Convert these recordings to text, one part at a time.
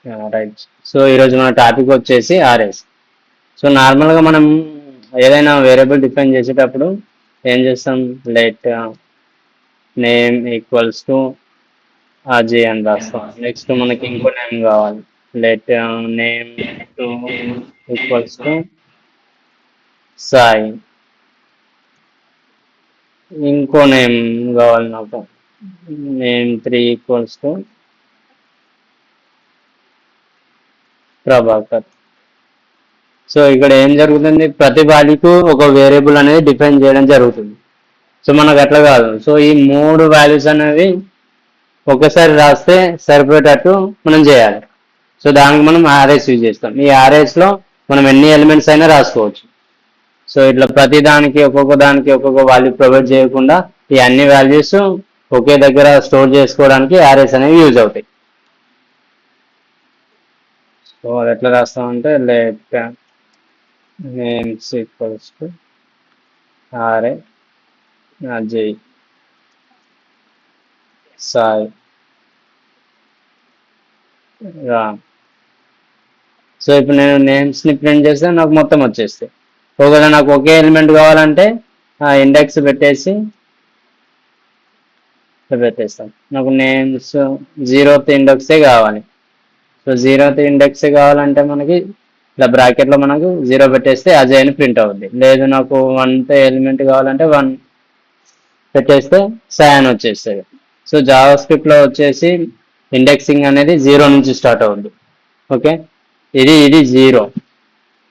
Right. So ఈరోజు మన topic వచ్చేసి ఆర్ఎస్. సో నార్మల్గా మనం ఏదైనా వేరియబుల్ డిఫైన్ చేసేటప్పుడు ఏం చేస్తాం, let name equals to RG అని రాస్తాం. నెక్స్ట్ మనకి ఇంకో నేమ్ కావాలి, let name two equals to Sai. ఇంకో నేమ్ కావాలి నాకు, name 3 equals to Prabhakar. So ఇక్కడ ఏం జరుగుతుంది, ప్రతి వాల్యూకు ఒక వేరియబుల్ అనేది డిఫైన్ చేయడం జరుగుతుంది. సో మనకు అట్లా కాదు. సో ఈ 3 వాల్యూస్ అనేవి ఒకేసారి రాస్తే సరిపోయేటట్టు మనం చేయాలి. సో దానికి మనం ఆర్ఎస్ యూజ్ చేస్తాం. ఈ ఆర్ఎస్లో మనం ఎన్ని ఎలిమెంట్స్ అయినా రాసుకోవచ్చు. సో ఇట్లా ప్రతి దానికి ఒక్కొక్క వాల్యూ ప్రొవైడ్ చేయకుండా ఈ అన్ని వాల్యూస్ ఒకే దగ్గర స్టోర్ చేసుకోవడానికి ఆర్ఎస్ అనేవి యూజ్ అవుతాయి. సో అది ఎట్లా రాస్తామంటే let names equals to R A Jai Sai Ram. So ఇప్పుడు నేను నేమ్స్ని ప్రింట్ చేస్తే నాకు మొత్తం వచ్చేస్తాయి. ఒకవేళ నాకు ఒకే ఎలిమెంట్ కావాలంటే ఆ ఇండెక్స్ పెట్టేసి పెట్టేస్తాం. నాకు నేమ్స్ 0th ఇండెక్సే కావాలి. సో 0th ఇండెక్సే కావాలంటే మనకి ఇట్లా బ్రాకెట్లో మనకు 0 పెట్టేస్తే అజయ్ అని ప్రింట్ అవుద్ది. లేదు నాకు 1th ఎలిమెంట్ కావాలంటే 1 పెట్టేస్తే సాయి అని వచ్చేస్తుంది. సో జావా స్క్రిప్ట్లో వచ్చేసి ఇండెక్సింగ్ అనేది 0 నుంచి స్టార్ట్ అవుద్ది. ఓకే, ఇది 0.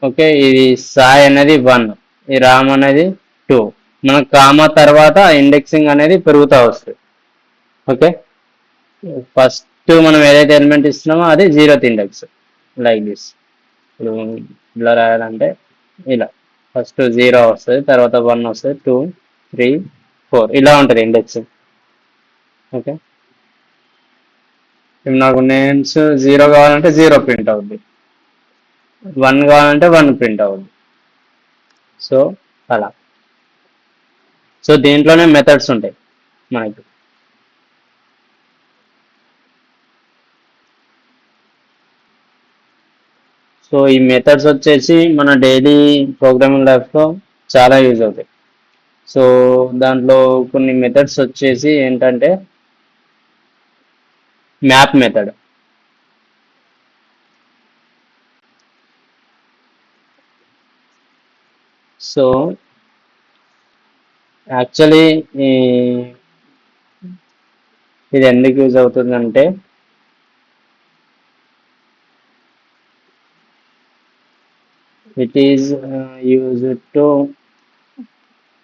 ఓకే, ఇది సాయి అనేది 1, ఈ రామ్ అనేది 2. మనకు కామా తర్వాత ఇండెక్సింగ్ అనేది పెరుగుతూ వస్తుంది. ఓకే, ఫస్ట్ మనం ఏదైతే ఎలిమెంట్ ఇస్తున్నామో అది 0th ఇండెక్స్, లైక్ దిస్. ఇప్పుడు ఇలా రాయాలంటే ఇలా ఫస్ట్ 0 వస్తుంది, తర్వాత 1 వస్తుంది, 2, 3, 4 ఇలా ఉంటుంది ఇండెక్స్. ఓకే, ఇప్పుడు నాకు నేమ్స్ 0 కావాలంటే 0 ప్రింట్ అవుద్ది, 1 కావాలంటే 1 ప్రింట్ అవుద్ది. సో అలా. సో దీంట్లోనే మెథడ్స్ ఉంటాయి మనకి. సో ఈ మెథడ్స్ వచ్చేసి మన డైలీ ప్రోగ్రామింగ్ లైఫ్లో చాలా యూజ్ అవుతాయి. సో దాంట్లో కొన్ని మెథడ్స్ వచ్చేసి ఏంటంటే మ్యాప్ మెథడ్. సో యాక్చువల్లీ ఇది ఎందుకు యూజ్ అవుతుందంటే it is used to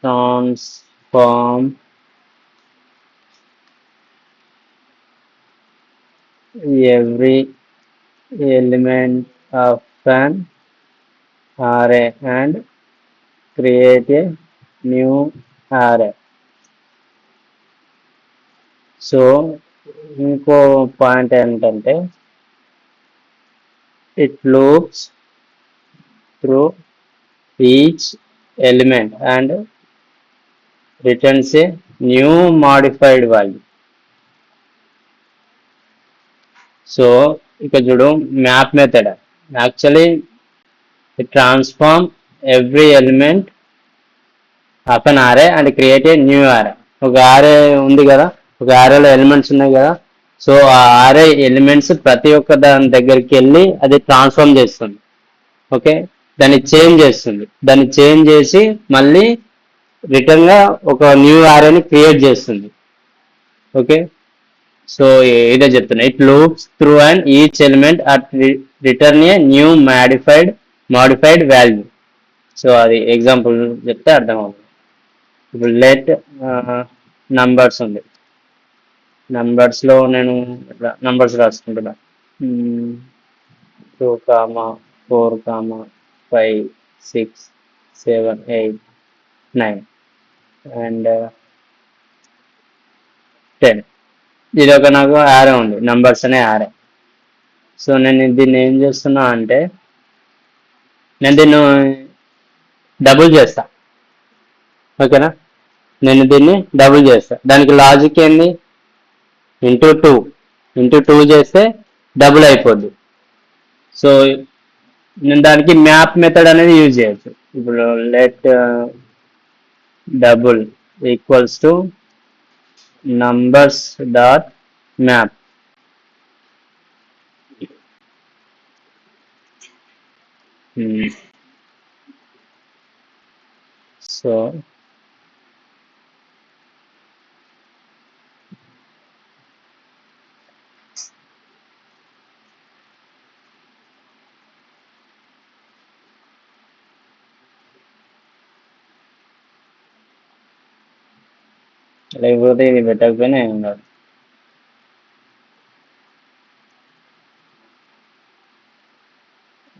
transform every element of an array and create a new array. So ఇంకో పాయింట్ ఏంటంటే it loops through each element and returns a new modified value. So ఇక్కడ చూడు, map method actually it transform every element of an array and create a new array. ఒక array ఉంది కదా, ఒక arrayలో elements ఉన్నాయి కదా. సో ఆ array ఎలిమెంట్స్ ప్రతి ఒక్క దాని దగ్గరికి వెళ్ళి అది ట్రాన్స్ఫార్మ్ చేస్తుంది. ఓకే, దాన్ని చేంజ్ చేస్తుంది. దాన్ని చేంజ్ చేసి మళ్ళీ రిటర్న్గా ఒక న్యూ arrayని క్రియేట్ చేస్తుంది. ఓకే, సో ఇదే చెప్తున్నా, it loops through and each element at return a new modified value. So అది ఎగ్జాంపుల్ చెప్తే అర్థమవుతుంది. ఇప్పుడు లెట్ నంబర్స్ ఉంది, నంబర్స్లో నేను ఇట్లా నంబర్స్ రాసుకుంటున్నా, 2, 4, 5, 6, 7, 8, 9 అండ్ 10. ఇది ఒక నాకు యారే ఉంది, నంబర్స్ అనే యారే. సో నేను దీన్ని ఏం చేస్తున్నా అంటే నేను దీన్ని డబుల్ చేస్తా. ఓకేనా, నేను దీన్ని డబుల్ చేస్తా. దానికి లాజిక్ ఏంది, ఇంటూ 2 చేస్తే డబుల్ అయిపోద్ది. సో నేను దానికి మ్యాప్ మెథడ్ అనేది యూజ్ చేయొచ్చు. ఇప్పుడు let double equals two numbers dot map. So లేకపోతే ఇది పెట్టకపోయినా ఏం కాదు.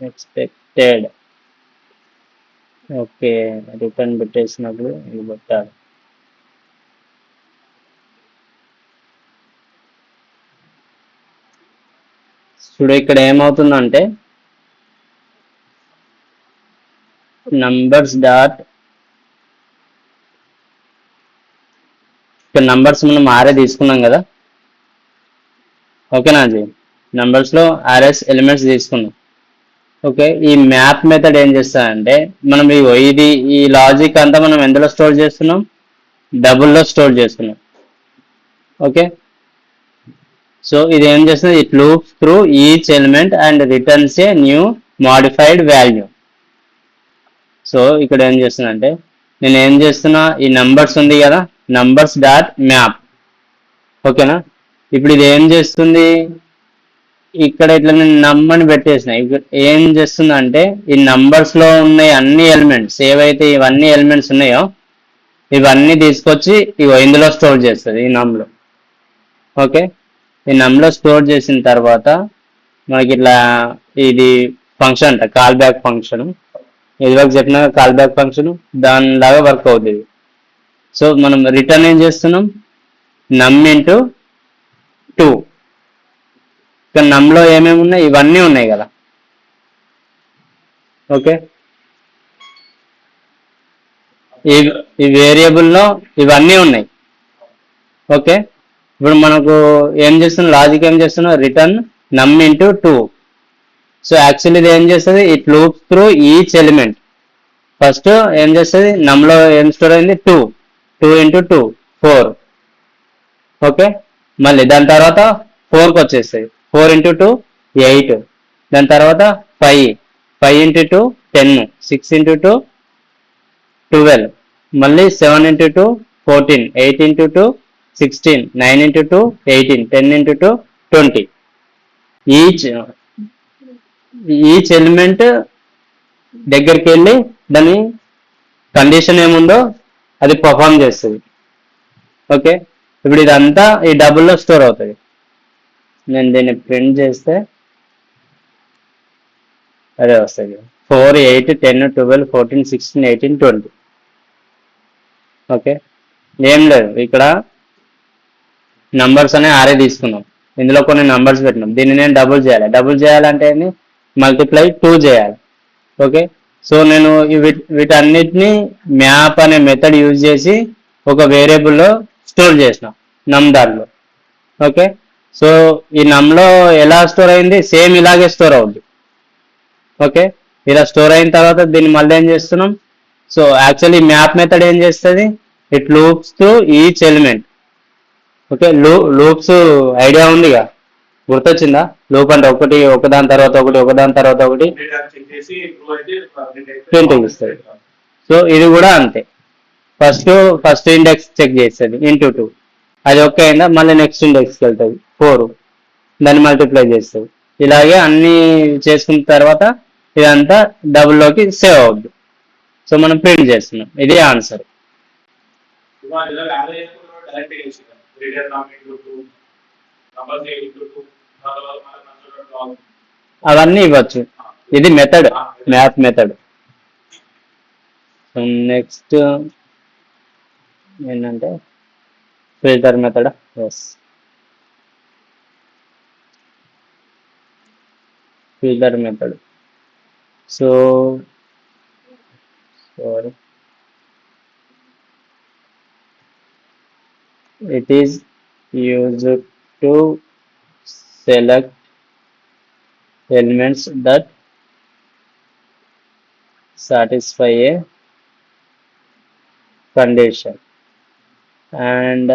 ఎక్స్పెక్టెడ్. ఓకే, రిటర్న్ పెట్టేసినప్పుడు ఇది పెట్టాలి. ఇప్పుడు ఇక్కడ ఏమవుతుందంటే నంబర్స్ డాట్, ఇక్కడ నంబర్స్ మనం ఆరే తీసుకున్నాం కదా, ఓకేనా అది నంబర్స్లో ఆర్ఎస్ ఎలిమెంట్స్ తీసుకున్నాం. ఓకే, ఈ మ్యాప్ మెథడ్ ఏం చేస్తానంటే మనం ఇది ఈ లాజిక్ అంతా మనం ఎందులో స్టోర్ చేస్తున్నాం, డబుల్లో స్టోర్ చేస్తున్నాం. ఓకే, సో ఇది ఏం చేస్తుంది, it loops through each element and returns a new modified value. So ఇక్కడ ఏం చేస్తుందంటే నేను ఏం చేస్తున్నా, ఈ నంబర్స్ ఉంది కదా, నంబర్స్ డాట్ మ్యాప్. ఓకేనా, ఇప్పుడు ఇది ఏం చేస్తుంది, ఇక్కడ ఇట్లా నేను నమ్మని పెట్టేసిన. ఇక్కడ ఏం చేస్తుందంటే ఈ నంబర్స్ లో ఉన్న అన్ని ఎలిమెంట్స్ ఏవైతే ఇవన్నీ ఎలిమెంట్స్ ఉన్నాయో ఇవన్నీ తీసుకొచ్చి ఇందులో స్టోర్ చేస్తుంది ఈ నమ్లో. ఓకే, ఈ నమ్లో స్టోర్ చేసిన తర్వాత మనకి ఇట్లా ఇది ఫంక్షన్ అంట, కాల్ బ్యాక్ ఫంక్షన్. ఇదివరకు చెప్పిన కాల్ బ్యాక్ ఫంక్షన్ దానిలాగా వర్క్ అవుతుంది. సో మనం రిటర్న్ ఏం చేస్తున్నాం, నమ్ ఇంటూ 2. ఇక్కడ నమ్లో ఏమేమి ఉన్నాయి, ఇవన్నీ ఉన్నాయి కదా. ఓకే, ఈ వేరియబుల్లో ఇవన్నీ ఉన్నాయి. ఓకే, ఇప్పుడు మనకు ఏం చేస్తున్నాం, లాజిక్ ఏం చేస్తున్నాం, రిటర్న్ నమ్ ఇంటూ 2. సో యాక్చువల్లీ ఇది ఏం చేస్తుంది, it loops through each element. First ఏం చేస్తుంది, నమ్లో ఏం స్టోర్ అయింది, 2. 2 ఇంటూ 2 4. ఓకే, మళ్ళీ దాని తర్వాత 4కి వచ్చేస్తుంది. 4 ఇంటూ 2 8. దాని తర్వాత 5. 5 ఇంటూ 2 10. 6 ఇంటూ 2 12. మళ్ళీ 7 into 2 14. 8 into 2 16. 9 into 2 18. 10 into 2 20. Each element దగ్గరికి వెళ్ళి దాని కండిషన్ ఏముందో అది పర్ఫామ్ చేస్తుంది. ఓకే, ఇప్పుడు ఇదంతా ఈ డబుల్లో స్టోర్ అవుతుంది. నేను దీన్ని ప్రింట్ చేస్తే అదే వస్తుంది, 4 8 10 12 14 16 18 20. ఓకే, ఏం లేదు, ఇక్కడ నంబర్స్ అనే ఆరే తీసుకున్నాం, ఇందులో కొన్ని నంబర్స్ పెట్టినాం, దీన్ని నేను డబుల్ చేయాలి. డబుల్ చేయాలంటే మల్టిప్లై 2 చేయాలి. ఓకే, సో నేను వీటన్నిటిని మ్యాప్ అనే మెథడ్ యూజ్ చేసి ఒక వేరియబుల్లో స్టోర్ చేసిన నమ్ దాంట్లో. ఓకే, సో ఈ నమ్లో ఎలా స్టోర్ అయింది, సేమ్ ఇలాగే స్టోర్ అవుద్ది. ఓకే, ఇలా స్టోర్ అయిన తర్వాత దీన్ని మళ్ళీ ఏం చేస్తున్నాం, సో యాక్చువల్లీ మ్యాప్ మెథడ్ ఏం చేస్తుంది, it loops to each element. Okay, loops idea ఉందిగా, గుర్తొచ్చిందా, లూప్ అంటే ఒకదాని తర్వాత ఒకటి ప్రింట్ ఇస్తుంది. సో ఇది కూడా అంతే, ఫస్ట్ ఇండెక్స్ చెక్ చేస్తుంది ఇంటూ 2, అది ఓకే అయిందా, మళ్ళీ నెక్స్ట్ ఇండెక్స్కి వెళ్తుంది 4, దాన్ని మల్టిప్లై చేస్తుంది. ఇలాగే అన్ని చేసుకున్న తర్వాత ఇదంతా డబుల్లోకి సేవ్ అవుద్ది. సో మనం ప్రింట్ చేస్తున్నాం, ఇది ఆన్సర్. అవన్నీ ఇవ్వచ్చు, ఇది మెథడ్, మ్యాథ్ మెథడ్. నెక్స్ట్ ఏంటంటే filter method. Yes, filter method. So sorry, it is used to select elements that satisfy a condition, and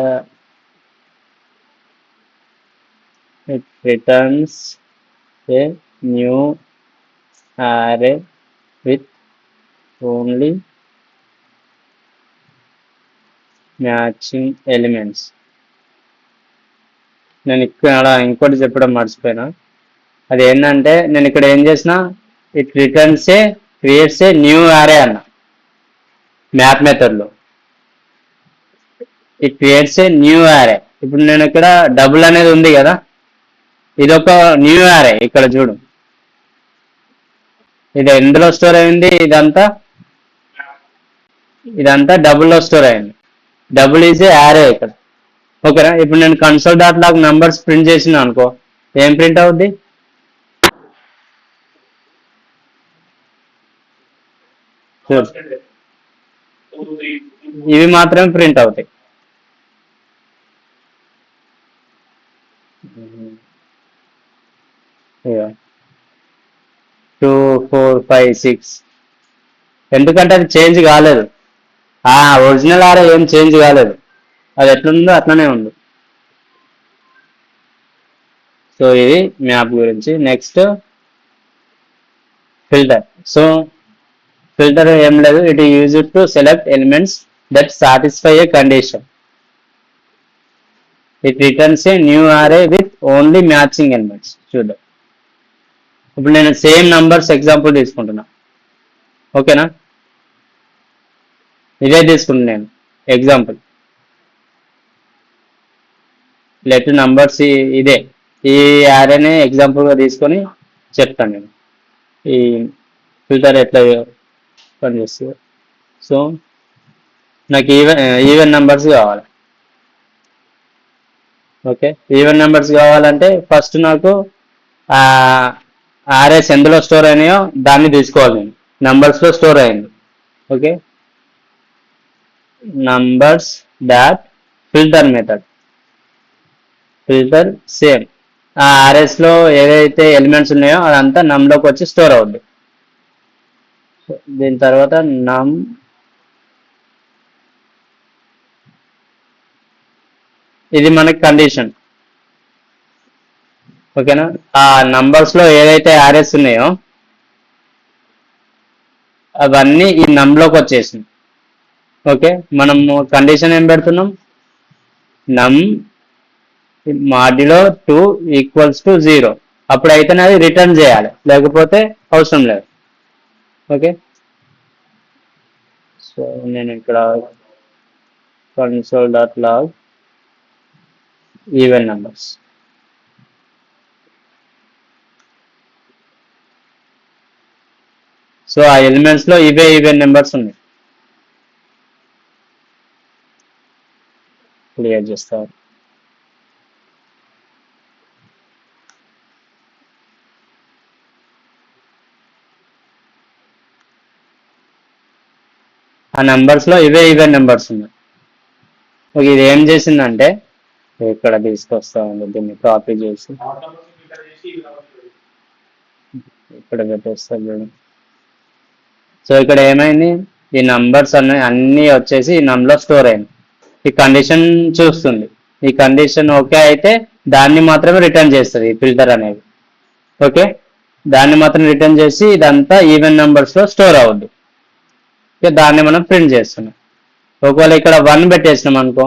it returns a new array with only matching elements. నేను ఇక్కడ ఇంకోటి చెప్పడం మర్చిపోయినా. అది ఏంటంటే నేను ఇక్కడ ఏం చేసిన, it returns A creates a new అరే అన్న మ్యాప్ మెథడ్లో. ఇట్ క్రియేట్స్ ఏ న్యూ అరే. ఇప్పుడు నేను ఇక్కడ డబుల్ అనేది ఉంది కదా, ఇది ఒక న్యూ అరే. ఇక్కడ చూడు, ఇది ఎందులో స్టోర్ అయింది, ఇదంతా డబుల్లో స్టోర్ అయింది. డబుల్ ఈజ్ ఏ యారే ఇక్కడ. ఓకేనా? ఇప్పుడు నేను console dot log numbers print చేసిన అనుకో, ఏం ప్రింట్ అవుద్ది? ఇవి మాత్రమే ప్రింట్ అవుతాయి. 2 4 5 6, ఎందుకంటే అది చేంజ్ కాలేదు. ఒరిజినల్ ఆరే ఏం చేంజ్ కాలేదు, అది ఎట్లుందో అట్లనే ఉంది. సో ఇది మ్యాప్ గురించి. Next filter. సో ఫిల్టర్ ఏం లేదు, it use to select elements that satisfy A condition. It returns a new అరే విత్ ఓన్లీ మ్యాచింగ్ ఎలిమెంట్స్. చూద్దాం. ఇప్పుడు నేను సేమ్ నంబర్స్ ఎగ్జాంపుల్ తీసుకుంటున్నా. ఓకేనా? ఇదే తీసుకుంటున్నాను నేను ఎగ్జాంపుల్. లెట్ నంబర్స్ ఇదే, ఈ యారేనే ఎగ్జాంపుల్గా తీసుకొని చెప్తాను నేను ఈ ఫిల్టర్ ఎట్లా పనిచేస్తుంది. సో నాకు ఈవెన్ నెంబర్స్ కావాలి. ఓకే, ఈవెన్ నెంబర్స్ కావాలంటే ఫస్ట్ నాకు ఆర్ఎస్ ఎందులో స్టోర్ అయినాయో దాన్ని తీసుకోవాలి నేను. నంబర్స్లో స్టోర్ అయింది. Okay, numbers dot filter method. Filter same ఆ ఆర్ఎస్లో ఏదైతే ఎలిమెంట్స్ ఉన్నాయో అదంతా నమ్లోకి వచ్చి స్టోర్ అవుద్ది. దీని తర్వాత నమ్ ఇది మనకి కండిషన్. ఓకేనా? ఆ నంబర్స్లో ఏదైతే ఆర్ఎస్ ఉన్నాయో అవన్నీ ఈ నమ్లోకి వచ్చేసింది. ఓకే, మనం కండిషన్ ఏం పెడుతున్నాం, నమ్ మాడ్యులో 2 ఈక్వల్స్ టు 0. అప్పుడు అయితేనే అది రిటర్న్ చేయాలి, లేకపోతే అవసరం లేదు. ఓకే, సో నేను ఇక్కడ console dot log even numbers. So ఆ ఎలిమెంట్స్లో ఇవే ఈవెన్ నెంబర్స్ ఉన్నాయి. క్లియర్ చేస్తారు. ఆ నెంబర్స్లో ఇవే ఈవెన్ నెంబర్స్ ఉన్నాయి. ఓకే, ఇది ఏం చేసిందంటే ఇక్కడ తీసుకొస్తామండి, దీన్ని కాపీ చేసి ఇక్కడ పెట్టేస్తాం చూడండి. సో ఇక్కడ ఏమైంది, ఈ నంబర్స్ అన్నీ వచ్చేసి ఈ నమ్లో స్టోర్ అయింది. ఈ కండిషన్ చూస్తుంది, ఈ కండిషన్ ఓకే అయితే దాన్ని మాత్రమే రిటర్న్ చేస్తుంది ఈ ఫిల్టర్ అనేది. ఓకే, దాన్ని మాత్రం రిటర్న్ చేసి ఇదంతా ఈవెన్ నెంబర్స్లో స్టోర్ అవుద్ది. ఓకే, దాన్ని మనం ప్రింట్ చేస్తున్నాం. ఒకవేళ ఇక్కడ 1 పెట్టేసినాం అనుకో,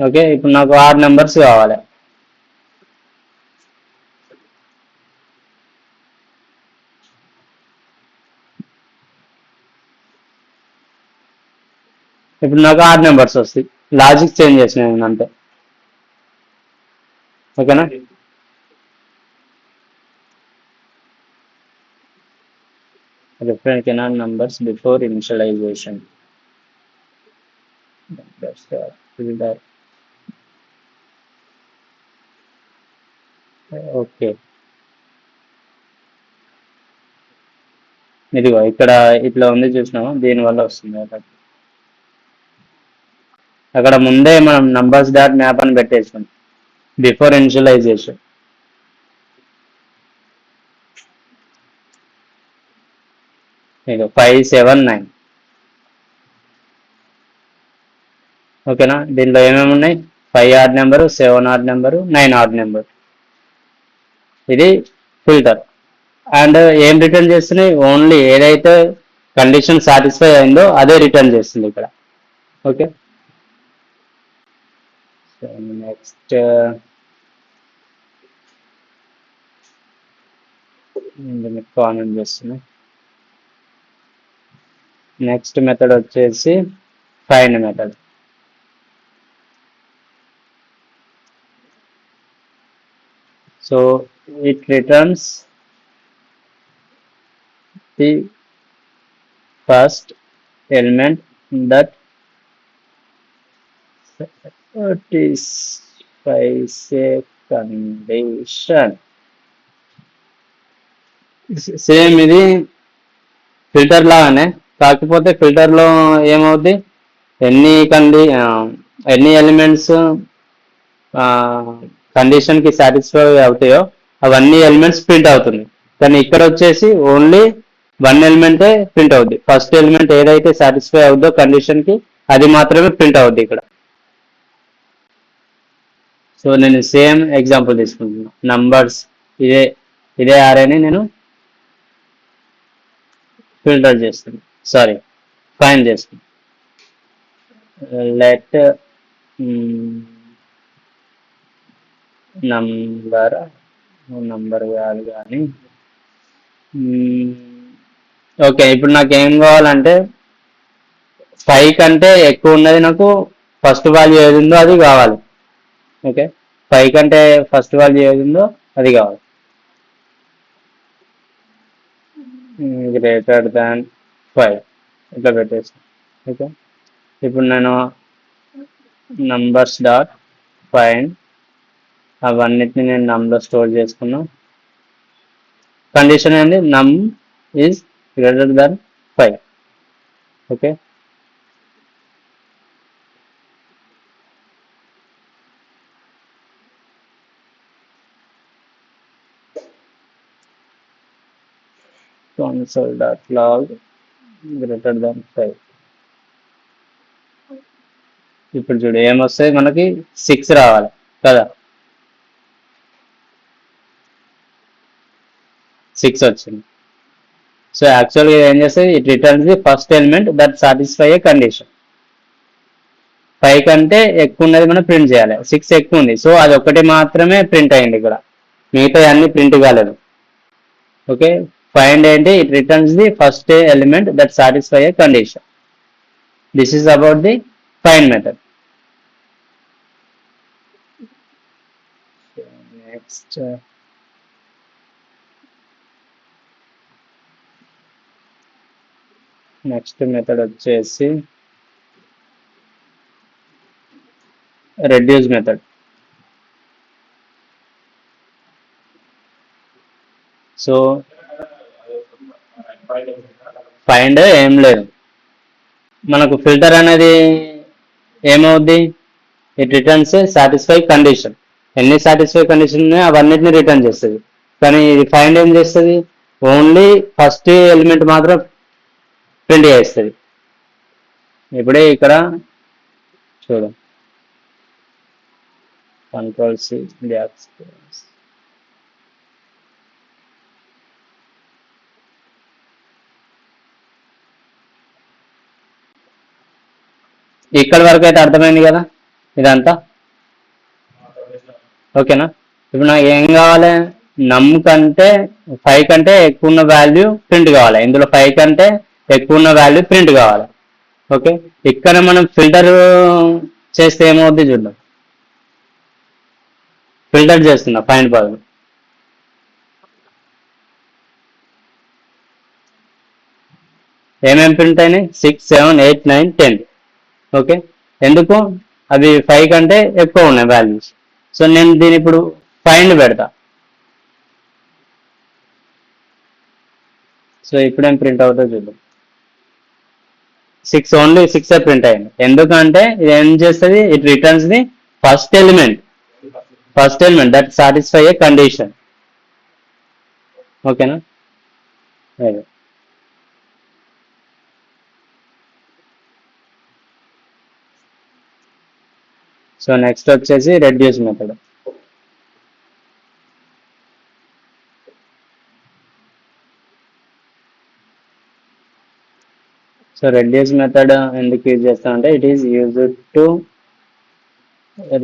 ఓకే, ఇప్పుడు నాకు 6 నెంబర్స్ కావాలి. ఇప్పుడు నాకు 6 నెంబర్స్ వస్తాయి. లాజిక్ చేంజ్ చేసినాను అంతే. ఓకేనా? Reference cannot numbers before initialization. That's the filter. Okay, ఇదిగో ఇక్కడ ఇట్లా ఉంది చూసినాము, దీనివల్ల వస్తుంది. అక్కడ ముందే మనం నంబర్స్ డాట్ మ్యాప్ అని పెట్టేసాం. Before initialization. ఇక 5, 7, 9. ఓకేనా, దీనిలో ఏమేమి ఉన్నాయి? 5 odd number, 7 odd number, 9 odd number. ఇది ఫిల్టర్. అండ్ ఏం రిటర్న్ చేస్తున్నాయి? ఓన్లీ ఏదైతే కండిషన్ సాటిస్ఫై అయిందో అదే రిటర్న్ చేస్తుంది ఇక్కడ. ఓకే, నెక్స్ట్ కామెంట్ చేస్తున్నాయి. నెక్స్ట్ మెథడ్ వచ్చేసి find method. So it returns the first element that satisfies a condition. Same ఇది ఫిల్టర్ లాగానే, కాకపోతే ఫిల్టర్లో ఏమవుద్ది, ఎన్ని ఎలిమెంట్స్ కండిషన్కి సాటిస్ఫై అవుతాయో అవన్నీ ఎలిమెంట్స్ ప్రింట్ అవుతుంది. కానీ ఇక్కడ వచ్చేసి ఓన్లీ 1 ఎలిమెంటే ప్రింట్ అవుద్ది. ఫస్ట్ ఎలిమెంట్ ఏదైతే సాటిస్ఫై అవుద్దో కండిషన్కి అది మాత్రమే ప్రింట్ అవుద్ది ఇక్కడ. సో నేను సేమ్ ఎగ్జాంపుల్ తీసుకుంటున్నాను. నంబర్స్ ఇదే అరేని నేను ఫిల్టర్ చేస్తుంది, సారీ ఫైండ్ చేస్తుంది. లెట్ నంబర్ కాదు కానీ ఓకే, ఇప్పుడు నాకు ఏం కావాలంటే 5 కంటే ఎక్కువ ఉన్నది నాకు ఫస్ట్ వాల్యూ ఏది ఉందో అది కావాలి. ఓకే, 5 కంటే ఫస్ట్ వాల్యూ ఏది ఉందో అది కావాలి. గ్రేటర్ దాన్ 5 ఇట్లా పెట్టేస్తాను. ఓకే, ఇప్పుడు నేను నంబర్స్ డాట్ ఫైండ్ అవన్నిటిని నేను నమ్లో స్టోర్ చేసుకున్నా. కండిషన్ ఏంటి? నమ్ is greater than 5. Okay, console.log greater than 5. ఇప్పుడు చూడు ఏమొస్తాయి మనకి, 6 రావాలి కదా, 6 వచ్చింది. సో యాక్చువల్గా ఏం చేస్తుంది, it returns the first element that satisfy A condition. 5 కంటే ఎక్కువ ఉన్నది మనం ప్రింట్ చేయాలి. 6 ఎక్కువ ఉంది, సో అది ఒకటి మాత్రమే ప్రింట్ అయింది ఇక్కడ, మిగతా అన్ని ప్రింట్ కాలేదు. ఓకే, ఫైండ్ ఏంటి? It returns the first element that satisfy A condition. This is about the find method. Next method వచ్చేసి రెడ్యూస్ మెథడ్. సో ఫైండ్ ఏం లేదు, మనకు ఫిల్టర్ అనేది ఏమవుద్ది, ఇట్ రిటర్న్స్ సాటిస్ఫై కండిషన్. ఎన్ని సాటిస్ఫై కండిషన్ ఉన్నాయో అవన్నిటిని రిటర్న్ చేస్తుంది. కానీ ఇది ఫైండ్ ఏం చేస్తుంది, ఓన్లీ ఫస్ట్ ఎలిమెంట్ మాత్రం ప్రింట్ చేస్తుంది. ఇప్పుడే ఇక్కడ చూడు, కంట్రోల్ సి బ్యాక్, ఇక్కడ వరకు అయితే అర్థమైంది కదా ఇదంతా. ఓకేనా, ఇప్పుడు నాకు ఏం కావాలి, నమ్ కంటే 5 కంటే ఎక్కువ ఉన్న వాల్యూ ప్రింట్ కావాలి. ఇందులో 5 కంటే ఎక్కువ ఉన్న వాల్యూ ప్రింట్ కావాలి. ఓకే, ఇక్కడ మనం ఫిల్టర్ చేస్తే ఏమవుద్ది చూద్దాం. ఫిల్టర్ చేస్తున్నా ఫైండ్ బదులు. ఏమేమి ప్రింట్ అయినాయి? 6, 7, 8, 9, 10. ఓకే, ఎందుకు? అవి 5 కంటే ఎక్కువ ఉన్నాయి వాల్యూస్. సో నేను దీని ఇప్పుడు ఫైండ్ పెడతా. సో ఇప్పుడేం ప్రింట్ అవుతుందో చూద్దాం. 6 ఓన్లీ 6 ప్రింట్ అయింది. ఎందుకంటే ఇది ఏం చేస్తుంది, it returns the first element. First element that satisfy A condition. ఓకేనా? అదే. సో నెక్స్ట్ వచ్చేసి reduce method. So reduce method ఎందుకు యూజ్ చేస్తామంటే it is used to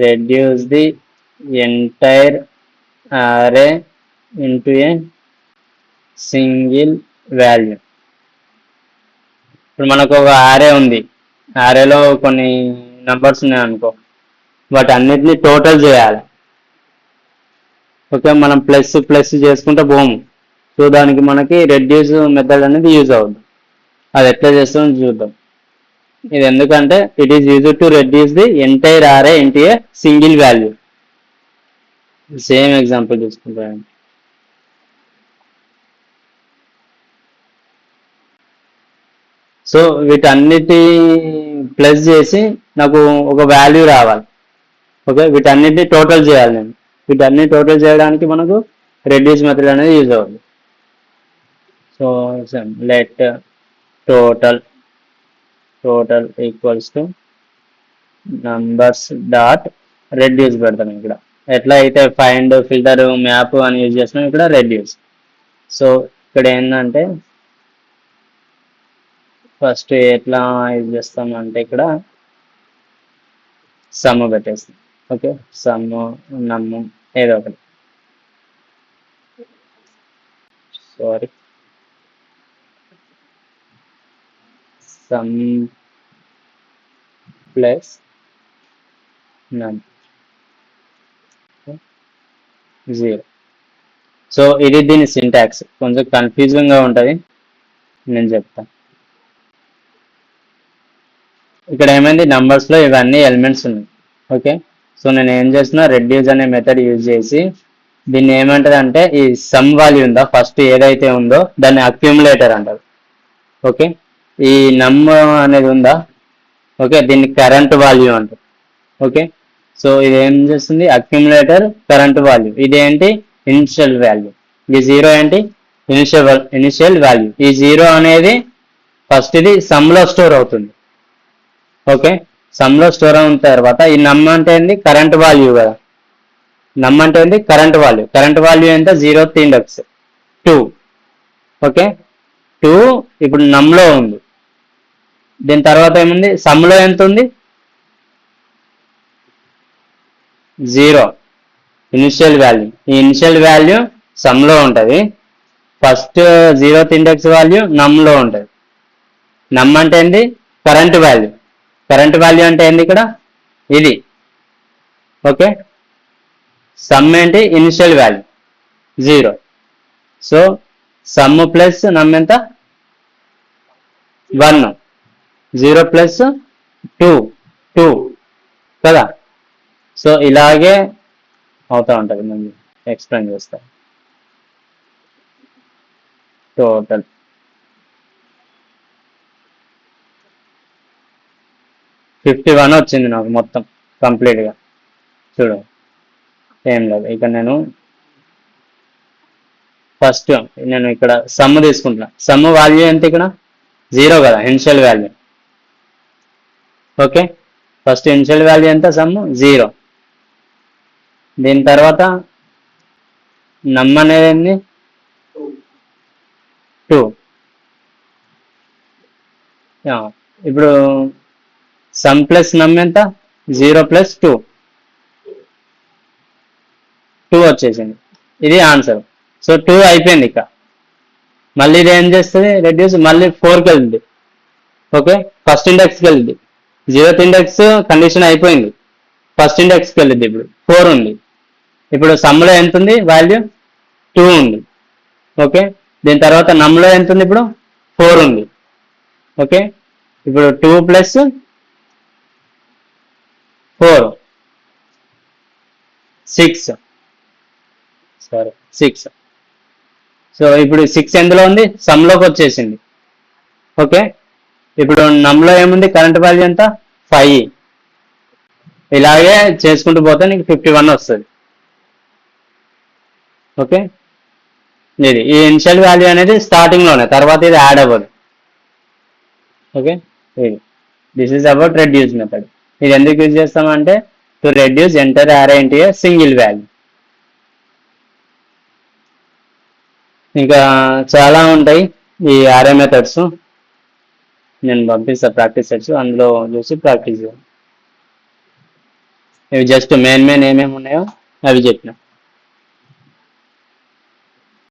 reduce the entire array into a single value. ఇప్పుడు మనకు ఒక array ఉంది, arrayలో కొన్ని నంబర్స్ ఉన్నాయి అనుకో, వాటి అన్నిటిని టోటల్ చేయాలి. ఓకే, మనం ప్లస్ ప్లస్ చేసుకుంటే పోము. సో దానికి మనకి రెడ్యూస్ మెథడ్ అనేది యూజ్ అవుతుంది. అది ఎట్లా చేస్తామో చూద్దాం. ఇది ఎందుకంటే it is used to reduce the entire array into a single value. Same example తీసుకుంటాను. సో వీటన్నిటి ప్లస్ చేసి నాకు ఒక వాల్యూ రావాలి. ఓకే, వీటన్నిటిని టోటల్ చేయాలి నేను. వీటన్ని టోటల్ చేయడానికి మనకు రెడ్యూస్ మెథడ్ అనేది యూజ్ అవుతుంది. So let total equals two numbers dot reduce పెడతాను. ఇక్కడ ఎట్లా అయితే ఫైండ్, ఫిల్టర్, మ్యాప్ అని యూజ్ చేస్తున్నాం, ఇక్కడ రెడ్యూస్. సో ఇక్కడ ఏంటంటే ఫస్ట్ ఎట్లా యూజ్ చేస్తాం అంటే ఇక్కడ సమ్ పెట్టేస్తాం. ఓకే, సమ్, నమ్ము, ఏదో ఒకటి. సారీ, సమ్ ప్లస్ నమ్ 0. సో ఇది దీని సింటాక్స్ కొంచెం కన్ఫ్యూజింగ్ గా ఉంటుంది, నేను చెప్తాను. ఇక్కడ ఏమైంది, నంబర్స్ లో ఇవన్నీ ఎలిమెంట్స్ ఉన్నాయి. ఓకే, సో నేను ఏం చేస్తున్నా, రెడ్యూస్ అనే మెథడ్ యూజ్ చేసి దీన్ని ఏమంటది అంటే ఈ సమ్ వాల్యూ ఉందా ఫస్ట్ ఏదైతే ఉందో దాన్ని అక్యూములేటర్ అంటారు. ఓకే, ఈ నమ్ అనేది ఉందా, ఓకే, దీన్ని కరెంట్ వాల్యూ అంటారు. ఓకే, సో ఇది ఏం చేస్తుంది, అక్యూములేటర్ కరెంట్ వాల్యూ. ఇదేంటి, ఇనిషియల్ వాల్యూ. ఈ 0 ఏంటి, ఇనిషియల్ వాల్యూ. ఈ 0 అనేది ఫస్ట్ ఇది సమ్ లో స్టోర్ అవుతుంది. ఓకే, సమ్ లో స్టోర్ అయిన తర్వాత ఈ నమ్ అంటే ఏంటి, కరెంట్ వాల్యూ కదా. నమ్ అంటే ఏంటి, కరెంట్ వాల్యూ. కరెంట్ వాల్యూ ఎంత, 0th ఇండెక్స్ 2. ఓకే, 2 ఇప్పుడు నమ్ లో ఉంది. దీని తర్వాత ఏముంది, సమ్ లో ఎంత ఉంది, 0 ఇనిషియల్ వాల్యూ. ఈ ఇనిషియల్ వాల్యూ సమ్ లో ఉంటుంది. ఫస్ట్ 0th ఇండెక్స్ వాల్యూ నమ్ లో ఉంటుంది. నమ్ అంటే ఏంటి, కరెంట్ వాల్యూ. కరెంట్ వాల్యూ అంటే ఏంటి, ఇక్కడ ఇది. ఓకే, సమ్ ఏంటి, initial value 0. So sum plus నమ్ ఎంత, 1. 0 ప్లస్ 2 కదా. సో ఇలాగే అవుతా ఉంటుంది, నేను ఎక్స్ప్లెయిన్ చేస్తా. టోటల్ 51 వచ్చింది నాకు మొత్తం కంప్లీట్గా. చూడు, ఏం లేదు. ఇక నేను ఫస్ట్ నేను ఇక్కడ సమ్ తీసుకుంటున్నా. సమ్ వాల్యూ ఎంత, ఇక్కడ 0 కదా, initial value. Okay, first initial value ఎంత, సమ్ 0. దీని తర్వాత నమ్ అనేది 2. ఇప్పుడు సమ్ ప్లస్ నమ్ ఎంత, 0 ప్లస్ 2 వచ్చేసింది. ఇది ఆన్సర్. సో 2 అయిపోయింది. ఇక మళ్ళీ ఇది ఏం చేస్తుంది, రెడ్యూస్ మళ్ళీ 4కి వెళ్తుంది. ఓకే, ఫస్ట్ ఇండెక్స్కి వెళ్తుంది. 0th ఇండెక్స్ కండిషన్ అయిపోయింది, ఫస్ట్ ఇండెక్స్కి వెళ్ళింది. ఇప్పుడు 4 ఉంది. ఇప్పుడు సమ్లో ఎంత ఉంది వాల్యూ, 2 ఉంది. ఓకే, దీని తర్వాత నమ్లో ఎంత ఉంది, ఇప్పుడు 4 ఉంది. ఓకే, ఇప్పుడు 2 ప్లస్ 4 6. సారీ, 6. సో ఇప్పుడు 6 ఎందులో ఉంది, సమ్లోకి వచ్చేసింది. ఓకే, ఇప్పుడు నమ్లో ఏముంది, కరెంట్ వాల్యూ ఎంత, 5. ఇలాగే చేసుకుంటూ పోతే నీకు 51 వస్తుంది. ఓకే, ఇది ఈ ఇనిషియల్ వాల్యూ అనేది స్టార్టింగ్లోనే, తర్వాత ఇది యాడ్ అవ్వదు. ఓకే, ఇది this is about reduce method. ఇది ఎందుకు యూజ్ చేస్తామంటే టు రెడ్యూస్ ఎంటర్ అరే ఇంటూ ఏ సింగిల్ వాల్యూ. ఇంకా చాలా ఉంటాయి ఈ అరే మెథడ్స్, నేను పంపిస్తా ప్రాక్టీస్ సెట్స్, అందులో చూసి ప్రాక్టీస్ చేయాలి. ఇవి జస్ట్ మెయిన్ ఏమేమి ఉన్నాయో అవి చెప్పిన.